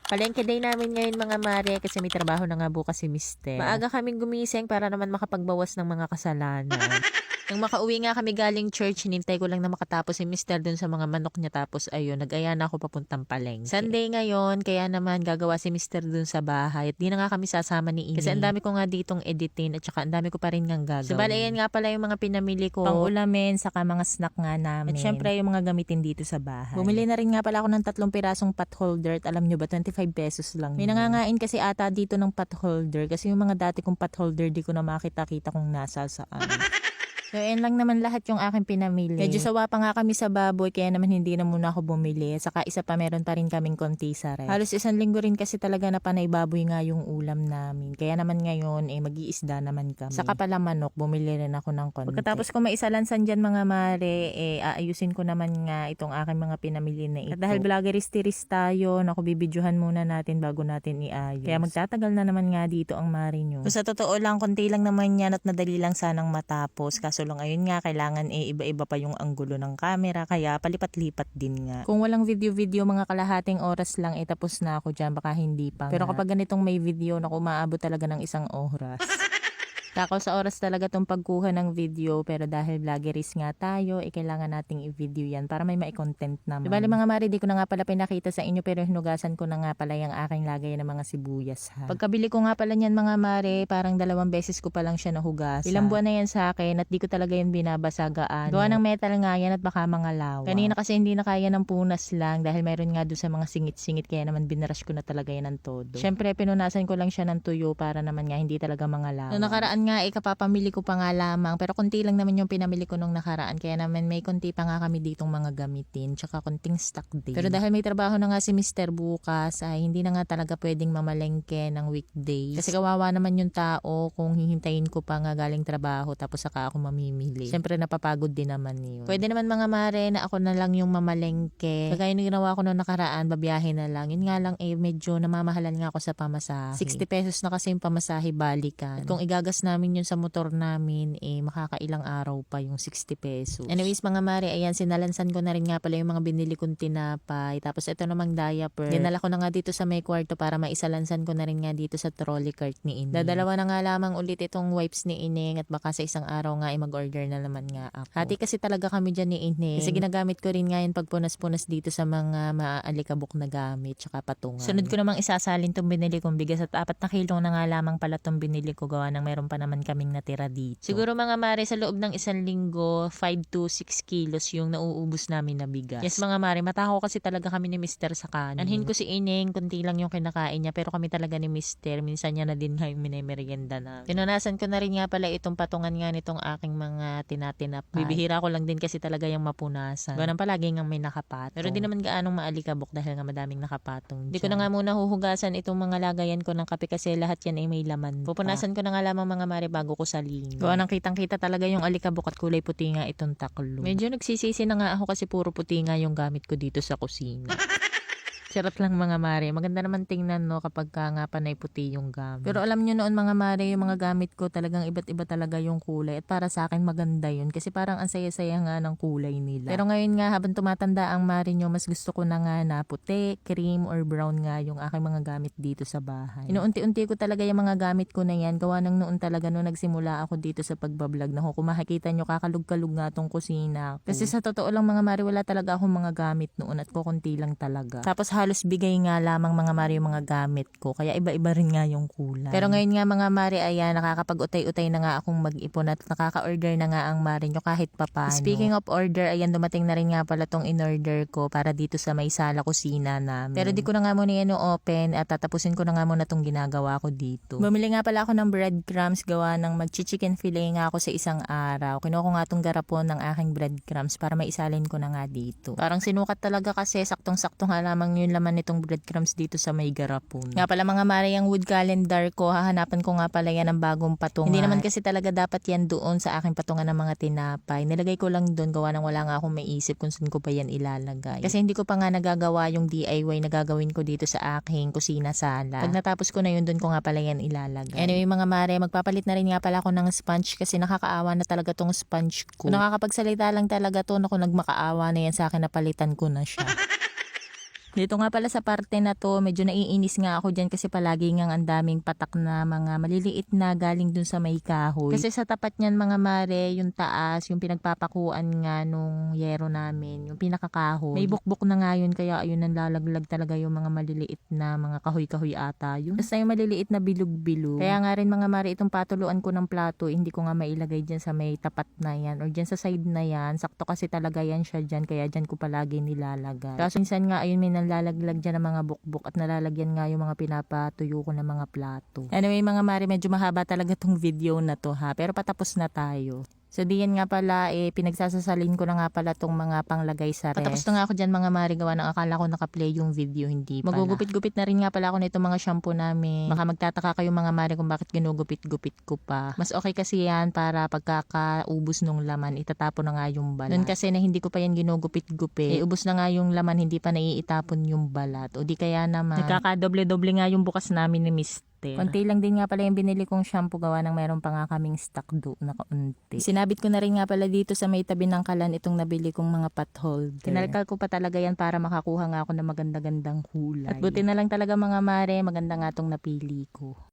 Palengke day namin ngayon mga mare kasi may trabaho na nga bukas si Mister. Maaga kaming gumising para naman makapagbawas ng mga kasalanan. Nang makauwi nga kami galing church, hinintay ko lang na makatapos si Mister dun sa mga manok niya tapos ayun, nag-aya na ako papuntang palengke. Sunday ngayon, kaya naman gagawa si Mister dun sa bahay at di na nga kami sasama ni Ini. Kasi ang dami ko nga ditong editin at saka ang dami ko pa rin ngang gagawin. So bale, ayan nga pala yung mga pinamili ko. Pang-ulamin, saka mga snack nga namin. At syempre yung mga gamitin dito sa bahay. Bumili na rin nga pala ako ng 3 pirasong pot holder at alam nyo ba, 25 pesos lang. May nangangain kasi ata dito ng pot holder kasi yung mga dati kong pot holder di ko na makita-kita kung nasa saan. So, yan lang naman lahat yung aking pinamili. Medyo sawa pa nga kami sa baboy, kaya naman hindi na muna ako bumili. Saka isa pa meron pa rin kaming konti sa ref. Halos 1 linggo rin kasi talaga na panay baboy nga yung ulam namin. Kaya naman ngayon, mag-iisda naman kami. Saka pala manok, bumili rin ako ng konti. Pagkatapos ko maisalansan dyan mga mare, aayusin ko naman nga itong aking mga pinamili na ito. At dahil vloggeris-tiris tayo, naku, bibidyohan muna natin bago natin iayos. Kaya magtatagal na naman nga dito ang mare nyo. Kung sa totoo lang, konti lang naman yan at madali lang sanang matapos. Kaso lang ayun nga, kailangan iba-iba pa yung anggulo ng camera, kaya palipat-lipat din nga. Kung walang video-video, mga kalahating oras lang, tapos na ako dyan, baka hindi pa. Pero kapag ganitong may video, naku, maabot talaga ng 1 oras. Tako sa oras talaga tong pagkuha ng video, pero dahil vloggeris nga tayo, kailangan nating i-video yan para may mai-content naman. Diba mga mare, di ko na nga pala pinakita sa inyo pero hinugasan ko na nga pala yung aking lagay ng mga sibuyas ha. Pagkabili ko nga pala niyan mga mare, parang 2 beses ko pa lang siya nahugasan. Ilang buwan na yan sa akin at di ko talaga yan binabasagaan. Gawa ng metal nga yan at baka mga lawa. Kanina kasi hindi na kaya ng punas lang dahil mayroon nga doon sa mga singit-singit, kaya naman binrush ko na talaga yan ng todo. Syempre pinunasan ko lang siya ng tuyo para naman nga hindi talaga mga lawa. No, nakaraan nga kapapamili ko pa nga lamang pero konti lang naman yung pinamili ko nung nakaraan, kaya naman may konti pa nga kami ditong mga gamitin tsaka konting stock din. Pero dahil may trabaho na nga si Mister bukas ay hindi na nga talaga pwedeng mamalengke ng weekdays kasi kawawa naman yung tao kung hihintayin ko pa nga galing trabaho tapos saka ako mamimili. Siyempre napapagod din naman yun. Pwede naman mga mare na ako na lang yung mamalengke. Kagaya yung ginawa ko nung nakaraan, babiyahe na lang. Yun nga lang medyo namamahalan nga ako sa pamasahe. 60 pesos na kasi yung pamasahe balikan. At kung igagas namin yun sa motor namin, makakailang araw pa yung 60 pesos. Anyways mga mare, ayan, sinalansan ko na rin nga pala yung mga binili kong tinapay. Tapos ito namang diaper. Dinala ko na nga dito sa may kwarto para maisalansan ko na rin nga dito sa trolley cart ni Ining. Dadalawa na nga lamang ulit itong wipes ni Ining at baka sa isang araw nga mag-order na naman nga ako. Hati kasi talaga kami dyan ni Ining. Kasi ginagamit ko rin nga yun pagpunas-punas dito sa mga maalikabok na gamit tsaka patungan. Sunod ko namang isasalin tong binili kong bigas at 4 na kilo na nga lamang pala tong binili ko, gawa ng meron pa naman kaming natira dito. Siguro mga mare, sa loob ng 1 linggo, 5 to 6 kilos yung nauubos namin na bigas. Yes mga mare, matakaw kasi talaga kami ni Mister sa kanin. Anhin ko si Ining, kunti lang yung kinakain niya, pero kami talaga ni Mister, minsan niya na din nga yung minimerienda na. Tinunasan ko na rin nga pala itong patungan nga nitong aking mga tinatinapay. Bibihira ko lang din kasi talaga yung mapunasan. Ganun palagi nga may nakapatong. Pero di naman gaanong maalikabok dahil nga madaming nakapatong. Di ko na nga muna huhugasan itong mga lagayan ko ng kape kasi lahat yan ay may laman. Pupunasan ko na nga lamang mga mare bago ko salin. Gawa ng kitang-kita talaga yung alikabok at kulay puti nga itong taklo. Medyo nagsisisi na nga ako kasi puro puti nga yung gamit ko dito sa kusina. Charot lang mga mare. Maganda naman tingnan no kapag nga panay puti yung gamit. Pero alam nyo noon mga mare, yung mga gamit ko talagang iba't iba talaga yung kulay. At para sa akin maganda yun kasi parang ang saya-saya nga ng kulay nila. Pero ngayon nga habang tumatanda ang mare nyo, mas gusto ko na nga na puti, cream or brown nga yung aking mga gamit dito sa bahay. Inuunti-unti ko talaga yung mga gamit ko na yan. Gawa ng noon talaga noon nagsimula ako dito sa pagbablog na kung makikita nyo kakalug-kalug nga tong kusina ko. Kasi sa totoo lang mga mare, wala talaga akong mga gamit noon at kukunti lang talaga. Tapos halos bigay nga lamang mga mare yung mga gamit ko. Kaya iba-iba rin nga yung kulay. Pero ngayon nga mga mare, ayan, nakakapag-utay-utay na nga akong mag-ipon at nakaka-order na nga ang mare nyo kahit papano. Speaking of order, ayan, dumating na rin nga pala tong in-order ko para dito sa may sala kusina namin. Pero di ko na nga muna yan open at tatapusin ko na nga muna tong ginagawa ko dito. Bumili nga pala ako ng breadcrumbs, gawa ng mag-chicken fillet nga ako sa isang araw. Kinuha ko nga tong garapon ng aking breadcrumbs para maisalin ko na nga dito. Parang sinukat talaga kasi saktong-sakto nga lamang yung laman itong breadcrumbs dito sa may garapon. Nga pala mga mare, yung wood calendar ko, hahanapan ko nga pala yan ng bagong patungan. Hindi naman kasi talaga dapat yan doon sa aking patungan ng mga tinapay. Nilagay ko lang doon, gawa ng wala nga akong maisip kung saan ko pa yan ilalagay. Kasi hindi ko pa nga nagagawa yung DIY na gagawin ko dito sa aking kusina sala. Pag natapos ko na yun, doon ko nga pala yan ilalagay. Anyway mga mare, magpapalit na rin nga pala ako ng sponge kasi nakakaawa na talaga tong sponge ko. Kung nakakapagsalita lang talaga to, naku, nagmakaawa na yan sa akin, napalitan ko na siya. Dito nga pala sa parte na to, medyo naiinis nga ako dyan kasi palagi nga ang daming patak na mga maliliit na galing dun sa may kahoy. Kasi sa tapat niyan mga mare, yung taas, yung pinagpapakuan nga nung yero namin, yung pinakakahoy. May bukbok na nga yun kaya ayun nanlalaglag talaga yung mga maliliit na mga kahoy-kahoy ata yun. Basta yung maliliit na bilog-bilog. Kaya nga rin mga mare, itong patuluan ko ng plato, hindi ko nga mailagay dyan sa may tapat na yan or dyan sa side na yan. Sakto kasi talaga yan siya dyan kaya dyan ko palagi nilalagay. Tapos minsan nga ayun may nalalaglag dyan ng mga bukbok at nalalagyan nga yung mga pinapatuyo ko ng mga plato. Anyway mga mare, medyo mahaba talaga tong video na to ha, pero patapos na tayo. So diyan nga pala, pinagsasasalin ko na nga pala tong mga panglagay sa ref. Patapos na nga ako dyan mga mare, gawa ng akala ko nakaplay yung video, hindi pala. Magugupit-gupit na rin nga pala ako nito mga shampoo namin. Baka magtataka kayo mga mare kung bakit ginugupit-gupit ko pa. Mas okay kasi yan para pagkakaubos nung laman, itatapon na nga yung balat. Noon kasi na hindi ko pa yan ginugupit-gupit, ubos na nga yung laman, hindi pa naiitapon yung balat. O di kaya naman, nagkakadoble-doble nga yung bukas namin ni Mr. Konti lang din nga pala yung binili kong shampoo gawa ng meron pa nga kaming stock do na kaunti. Sinabit ko na rin nga pala dito sa may tabi ng kalan itong nabili kong mga pot holder. Kinalkal ko pa talaga yan para makakuha nga ako ng maganda-gandang kulay. At buti na lang talaga mga mare, maganda nga tong napili ko.